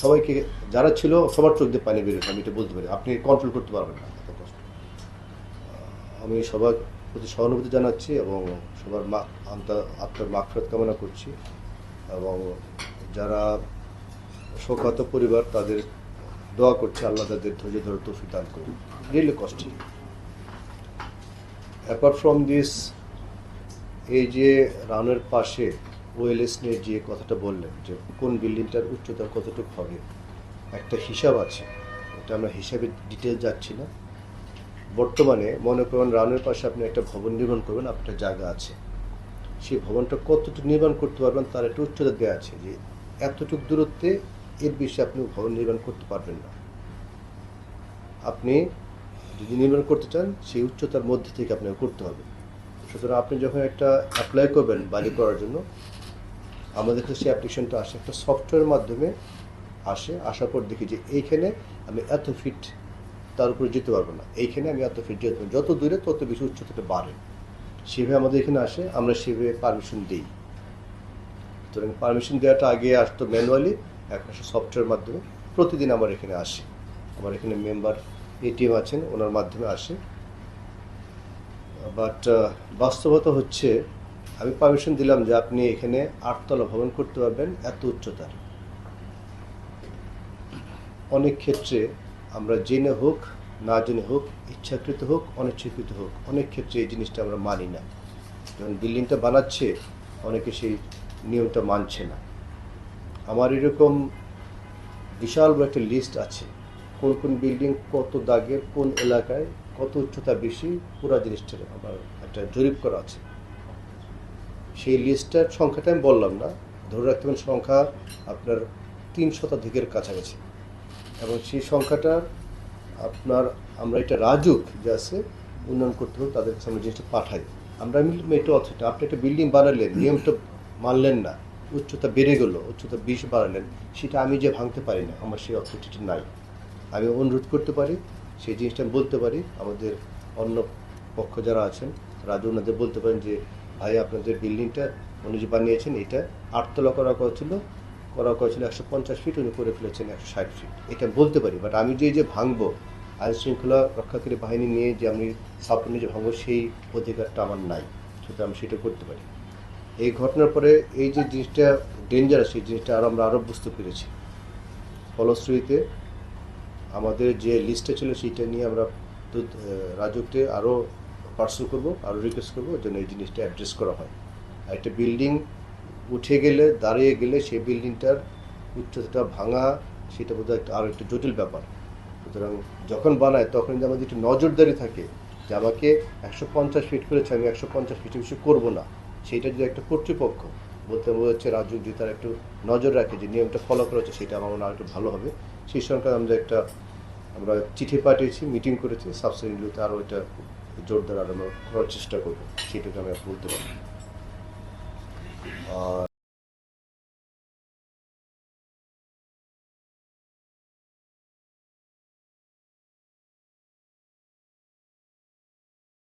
সবাইকে যারা ছিল সবার চোখ দিয়ে পানি বেরোচ্ছে, আমি এটা বলতে পারি। আপনি কন্ট্রোল করতে পারবেন না এত কষ্ট। আমি সবার প্রতি সহানুভূতি জানাচ্ছি এবং সবার আত্মার মাগফিরাত কামনা করছি, এবং যারা শোকাহত পরিবার তাদের দোয়া করছে আল্লাহ তাদের ধৈর্য ধরে তৌফিক দান করুন। Really costly. Apart from this, এই যে রানের পাশে ওএলএস নিয়ে যে কথাটা বললেন যে কোন বিল্ডিংটার উচ্চতা কতটুকু হবে, একটা হিসাব আছে। এটা আমরা হিসাবে ডিটেল যাচ্ছি না। বর্তমানে মনে করেন রানের পাশে আপনি একটা ভবন নির্মাণ করবেন, আপনার জায়গা আছে, সেই ভবনটা কতটুকু নির্মাণ করতে পারবেন তার একটা উচ্চতা দেওয়া আছে যে এতটুকু দূরত্বে এর বেশি আপনি ভবন নির্মাণ করতে পারবেন না। আপনি যদি নির্মাণ করতে চান সেই উচ্চতার মধ্যে থেকে আপনাকে করতে হবে। সুতরাং আপনি যখন একটা অ্যাপ্লাই করবেন বাড়ি করার জন্য, আমাদের কাছে সেই অ্যাপ্লিকেশনটা আসে একটা সফটওয়্যারের মাধ্যমে আসার পর দেখি যে এইখানে আমি এত ফিট তার উপরে যেতে পারবো না, এইখানে আমি এত ফিট যেতে পারবো, যত দূরে তত বেশি উচ্চতাটা বাড়ে। সেভাবে আমাদের এখানে আসে, আমরা সেভাবে পারমিশন দিই। সুতরাং পারমিশন দেওয়াটা আগে আসতো ম্যানুয়ালি, এখন আসে সফটওয়্যারের মাধ্যমে। প্রতিদিন আমার এখানে আসে, আমার এখানে মেম্বার এটিএম আছেন, ওনার মাধ্যমে আসে। বাট বাস্তবতা হচ্ছে আমি পারমিশন দিলাম যে আপনি এখানে 8 তলা ভবন করতে পারবেন এত উচ্চতার। অনেক ক্ষেত্রে আমরা জেনে হোক না জেনে হোক, ইচ্ছাকৃত হোক অনিচ্ছাকৃত হোক, অনেক ক্ষেত্রে এই জিনিসটা আমরা মানি না। যখন বিল্ডিংটা বানাচ্ছে অনেকে সেই নিয়মটা মানছে না। আমার এরকম বিশাল বড় একটা লিস্ট আছে, কোন কোন বিল্ডিং কত দাগের কোন এলাকায় কত উচ্চতা বেশি, পুরো জিনিসটার আমার একটা জরিপ করা আছে। সেই লিস্টটার সংখ্যাটা আমি বললাম না, ধরে রাখতে পারেন সংখ্যা আপনার 3 শতাধিকের কাছাকাছি। এবং সেই সংখ্যাটা আপনার আমরা এটা রাজুক যে আছে উন্নয়ন করতে হবে তাদের কাছে আমরা জিনিসটা পাঠাই। আমরা মেট্রো অথরিটি, আপনি একটা বিল্ডিং বানালেন, নিয়মটা মানলেন না, উচ্চতা বেড়ে গেলো, উচ্চতা 20 বাড়ালেন, সেটা আমি যে ভাঙতে পারি না, আমার সেই অথরিটিটা নাই। আমি অনুরোধ করতে পারি, সেই জিনিসটা আমি বলতে পারি। আমাদের অন্য পক্ষ যারা আছেন রাজু ওনাদের বলতে পারেন যে ভাই আপনাদের বিল্ডিংটা উনি যে বানিয়েছেন এটা 8 তলা করা ছিল 150 ফিট, উনি করে ফেলেছেন 160 ফিট, এটা বলতে পারি। বাট আমি যে ভাঙবো, আইন শৃঙ্খলা রক্ষাকারী বাহিনী নিয়ে যে আমি সাপোর্ট নিয়ে যে ভাঙবো, সেই অধিকারটা আমার নাই। সুতরাং আমি সেটা করতে পারি। এই ঘটনার পরে এই যে জিনিসটা ডেঞ্জারাস, সেই জিনিসটা আমরা আরও বুঝতে পেরেছি। ফলশ্রুতিতে আমাদের যে লিস্টটা ছিল সেইটা নিয়ে আমরা রাজুককে আরও পার্সেল করবো, আরও রিকোয়েস্ট করবো যেন এই জিনিসটা অ্যাড্রেস করা হয়। আর একটা বিল্ডিং উঠে গেলে, দাঁড়িয়ে গেলে সেই বিল্ডিংটার উচ্চতাটা ভাঙা, সেটা বোধহয় আরও একটা জটিল ব্যাপার। সুতরাং যখন বানায় তখন যে আমাদের একটু নজরদারি থাকে যে আমাকে 150 ফিট করেছে, আমি 150 ফিটের বেশি করবো না। সেইটা যদি একটা কর্তৃপক্ষ বলতে হচ্ছে রাজুক যদি তার একটু নজর রাখে যে নিয়মটা ফলো করা হচ্ছে, সেটা আমার মনে হয় একটু ভালো হবে। সেই সঙ্গে আমরা চিঠি পাঠিয়েছি, মিটিং করেছি, সাবসিডিগুলোতে আরও এটা জোরদার আমরা করার চেষ্টা করবো, সেটাকে আমি বলতে পারি। আর